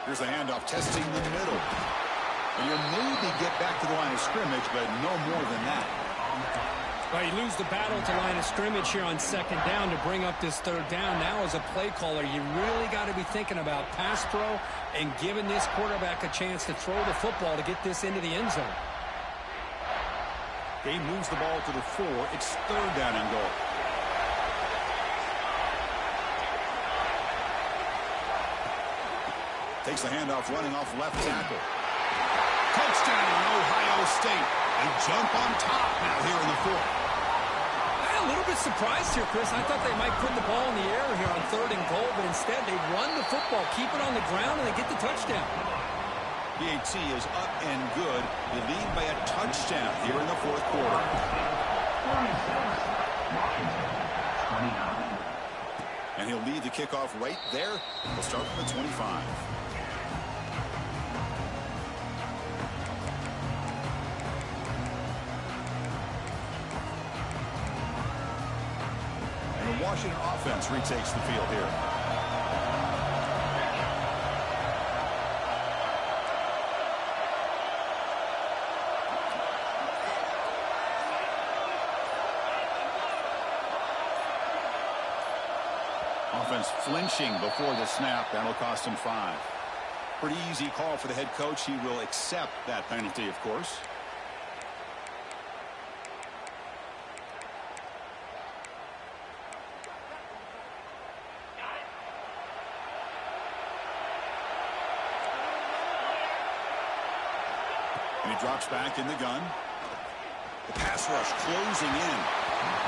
Here's the handoff, testing the middle. And you'll maybe get back to the line of scrimmage, but no more than that. Well, you lose the battle to line of scrimmage here on 2nd down to bring up this 3rd down. Now as a play caller, you really got to be thinking about pass pro and giving this quarterback a chance to throw the football to get this into the end zone. He moves the ball to the 4. It's 3rd down and goal. Takes the handoff, running off left tackle. Touchdown, Ohio State. They jump on top now here in the 4th. A little bit surprised here, Chris. I thought they might put the ball in the air here on 3rd and goal, but instead they run the football, keep it on the ground, and they get the touchdown. PAT is up and good. They lead by a touchdown here in the 4th quarter. 29. And he'll lead the kickoff right there. We'll start from the 25. And the Washington offense retakes the field here. Offense flinching before the snap. That'll cost him 5. Pretty easy call for the head coach. He will accept that penalty, of course. And he drops back in the gun. The pass rush closing in.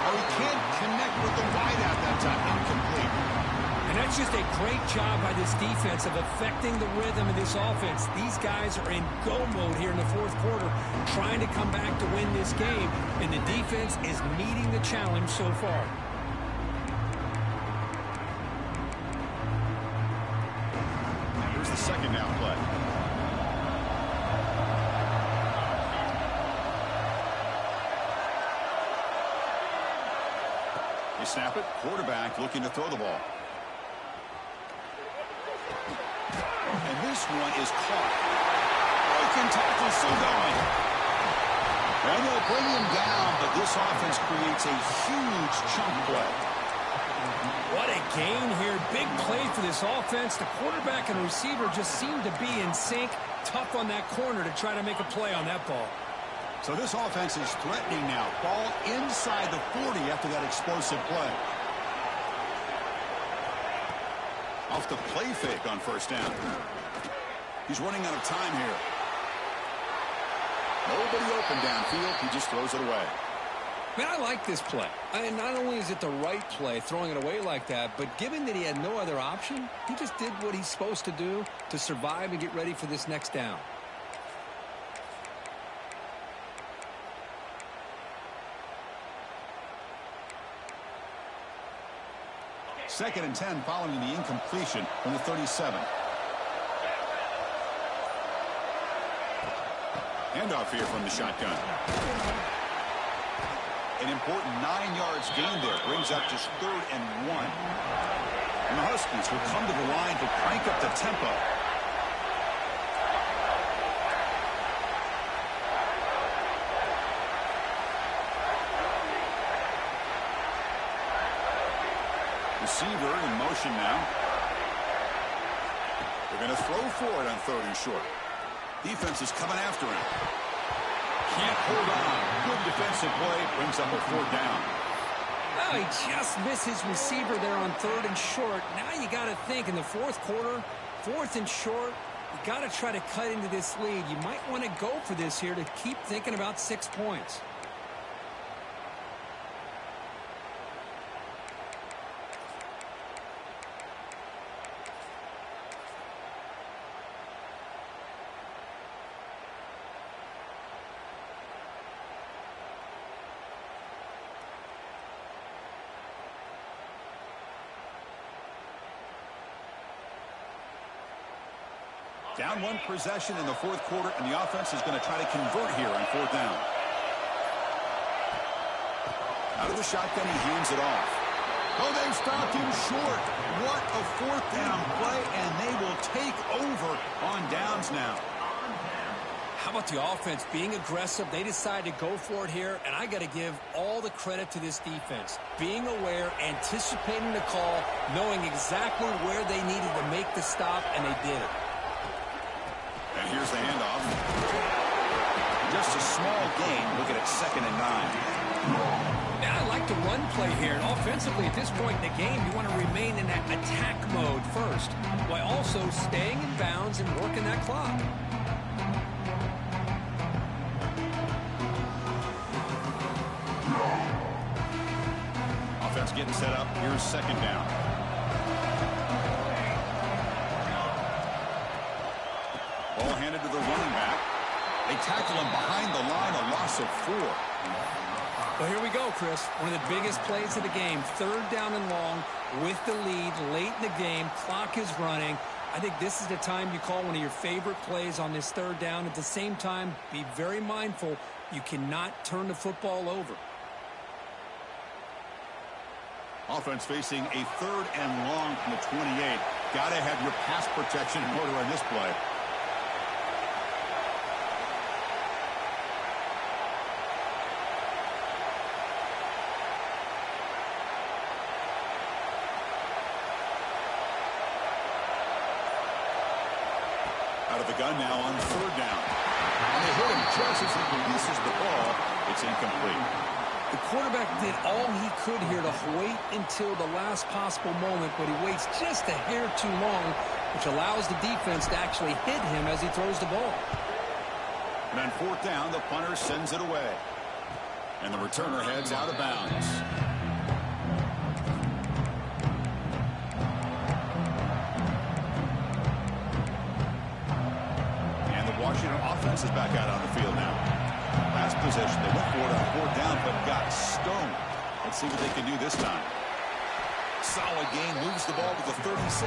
Oh, he can't connect with the wideout that time. Incomplete. And that's just a great job by this defense of affecting the rhythm of this offense. These guys are in go mode here in the fourth quarter, trying to come back to win this game, and the defense is meeting the challenge so far. Here's the second down play. They snap it. Quarterback looking to throw the ball. And this one is caught. Broken tackle still going. And they'll bring him down, but this offense creates a huge chunk play. What a gain here. Big play for this offense. The quarterback and receiver just seem to be in sync. Tough on that corner to try to make a play on that ball. So this offense is threatening now. Ball inside the 40 after that explosive play. Off the play fake on first down. He's running out of time here. Nobody open downfield. He just throws it away. Man, I like this play. And not only is it the right play, throwing it away like that, but given that he had no other option, he just did what he's supposed to do to survive and get ready for this next down. Second and 10 following the incompletion from the 37. Handoff here from the shotgun. An important 9 yards gain there. Brings up just 3rd and 1. And the Huskies will come to the line to crank up the tempo. Receiver in motion now. They're going to throw for it on 3rd and short. Defense is coming after him. Can't hold on. Good defensive play. Brings up a 4th down. Well, he just missed his receiver there on 3rd and short. Now you got to think in the fourth quarter, 4th and short, you got to try to cut into this lead. You might want to go for this here to keep thinking about 6 points. Down 1 possession in the fourth quarter, and the offense is going to try to convert here on 4th down. Out of the shotgun, he hands it off. Oh, they've stopped him short. What a 4th down play, and they will take over on downs now. How about the offense being aggressive? They decide to go for it here, and I got to give all the credit to this defense. Being aware, anticipating the call, knowing exactly where they needed to make the stop, and they did it. And here's the handoff. Just a small gain. Look at it, 2nd and 9. Yeah, I like the run play here. And offensively, at this point in the game, you want to remain in that attack mode first, while also staying in bounds and working that clock. Offense getting set up. Here's 2nd down. Ball handed to the running back. They tackle him behind the line, a loss of 4. Well, here we go, Chris. One of the biggest plays of the game. 3rd down and long with the lead late in the game. Clock is running. I think this is the time you call one of your favorite plays on this 3rd down. At the same time, be very mindful. You cannot turn the football over. Offense facing a 3rd and long from the 28. Got to have your pass protection in order on this play. with the gun now on third down. And they hit him just as he releases the ball. It's incomplete. The quarterback did all he could here to wait until the last possible moment, but he waits just a hair too long, which allows the defense to actually hit him as he throws the ball. And on fourth down, the punter sends it away. And the returner heads out of bounds. And the Washington offense is back out on the field now. Last possession, they went for it on fourth down, but got stoned. Let's see what they can do this time. Solid gain, moves the ball to the 36.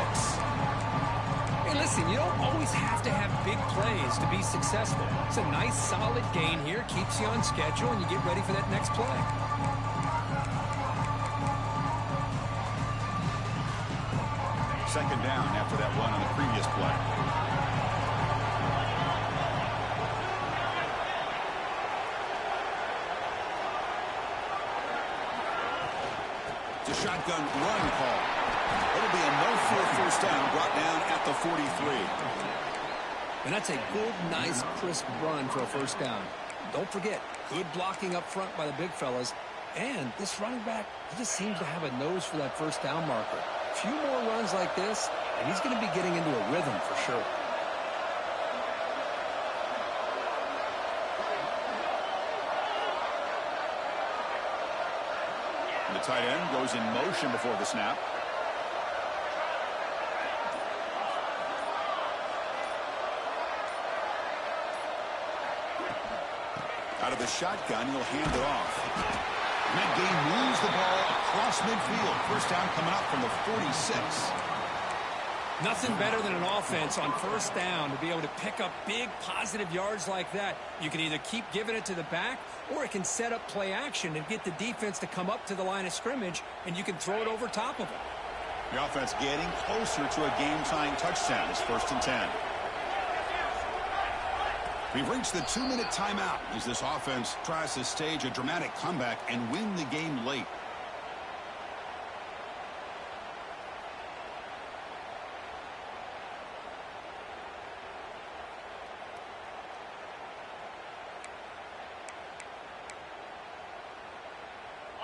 Hey, listen, you don't always have to have big plays to be successful. It's a nice, solid gain here, keeps you on schedule, and you get ready for that next play. Second down after that run on the previous play. It's a shotgun run call. It'll be a no-fear first down, brought down at the 43. And that's a good, nice, crisp run for a first down. Don't forget, good blocking up front by the big fellas. And this running back, he just seems to have a nose for that first down marker. A few more runs like this, and he's going to be getting into a rhythm for sure. The tight end goes in motion before the snap. Out of the shotgun, he'll hand it off. And that game moves the ball across midfield. First down coming up from the 46. Nothing better than an offense on first down to be able to pick up big positive yards like that. You can either keep giving it to the back, or it can set up play action and get the defense to come up to the line of scrimmage, and you can throw it over top of it. The offense getting closer to a game-tying touchdown. It's 1st and 10. We've reached the 2-minute timeout as this offense tries to stage a dramatic comeback and win the game late.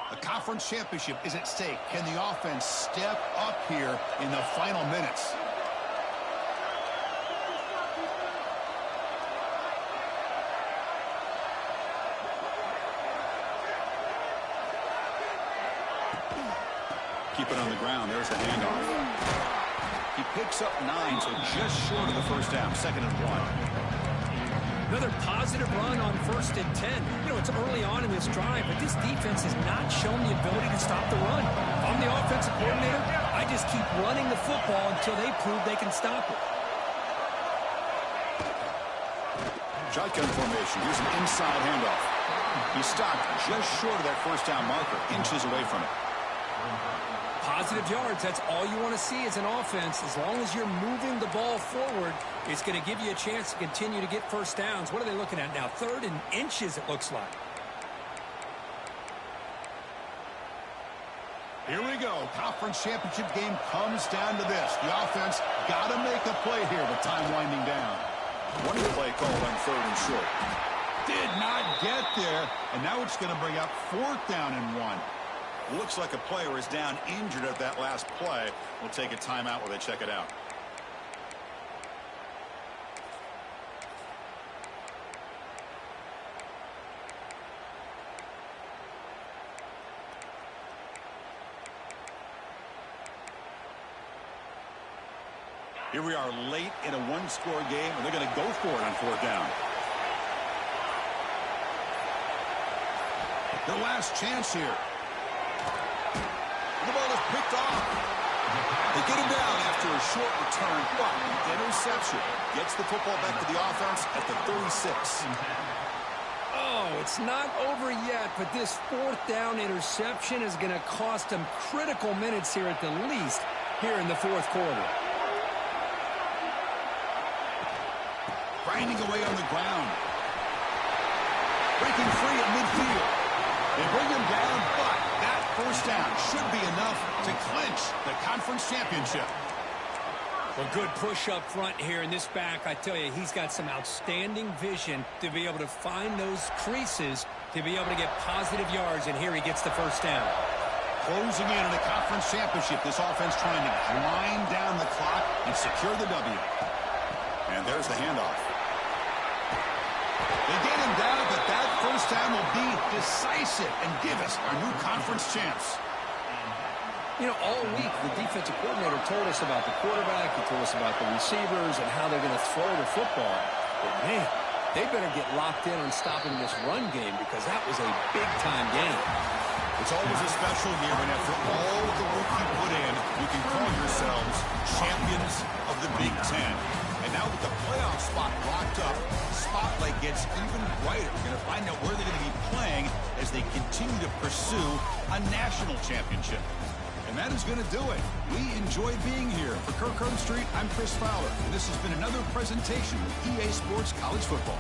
The conference championship is at stake. Can the offense step up here in the final minutes? Keep it on the ground. There's the handoff. He picks up 9, so just short of the first down. 2nd and 1. Another positive run on 1st and 10. You know, it's early on in this drive, but this defense has not shown the ability to stop the run. If I'm the offensive coordinator, I just keep running the football until they prove they can stop it. Shotgun formation. Here's an inside handoff. He stopped just short of that first down marker, inches away from it. Positive yards, that's all you want to see as an offense. As long as you're moving the ball forward, it's going to give you a chance to continue to get first downs. What are they looking at now? 3rd and inches, it looks like. Here we go. Conference championship game comes down to this. The offense got to make a play here with time winding down. One play called on 3rd and short. Did not get there, and now it's going to bring up 4th down and 1. Looks like a player is down injured at that last play. We'll take a timeout while they check it out. Here we are late in a one-score game, and they're going to go for it on 4th down. Their last chance here. The ball is picked off. They get him down after a short return, but interception gets the football back to the offense at the 36. Oh, it's not over yet, but this 4th down interception is going to cost them critical minutes here at the least here in the 4th quarter. Grinding away on the ground. Breaking free at midfield. They bring him down, but first down should be enough to clinch the conference championship. Well, good push up front here in this back. I tell you, he's got some outstanding vision to be able to find those creases, to be able to get positive yards, and here he gets the first down. Closing in a conference championship, this offense trying to grind down the clock and secure the W. And there's the handoff. They get him down, but that first down will be decisive and give us our new conference champs. You know, all week, the defensive coordinator told us about the quarterback. He told us about the receivers and how they're going to throw the football. But, man, they better get locked in on stopping this run game because that was a big-time game. It's always a special year when after all the work you put in, you can call yourselves champions of the Big Ten. And now with the playoff spot locked up, the spotlight gets even brighter. We're going to find out where they're going to be playing as they continue to pursue a national championship. And that is going to do it. We enjoy being here. For Kirk Street, I'm Chris Fowler, and this has been another presentation of EA Sports College Football.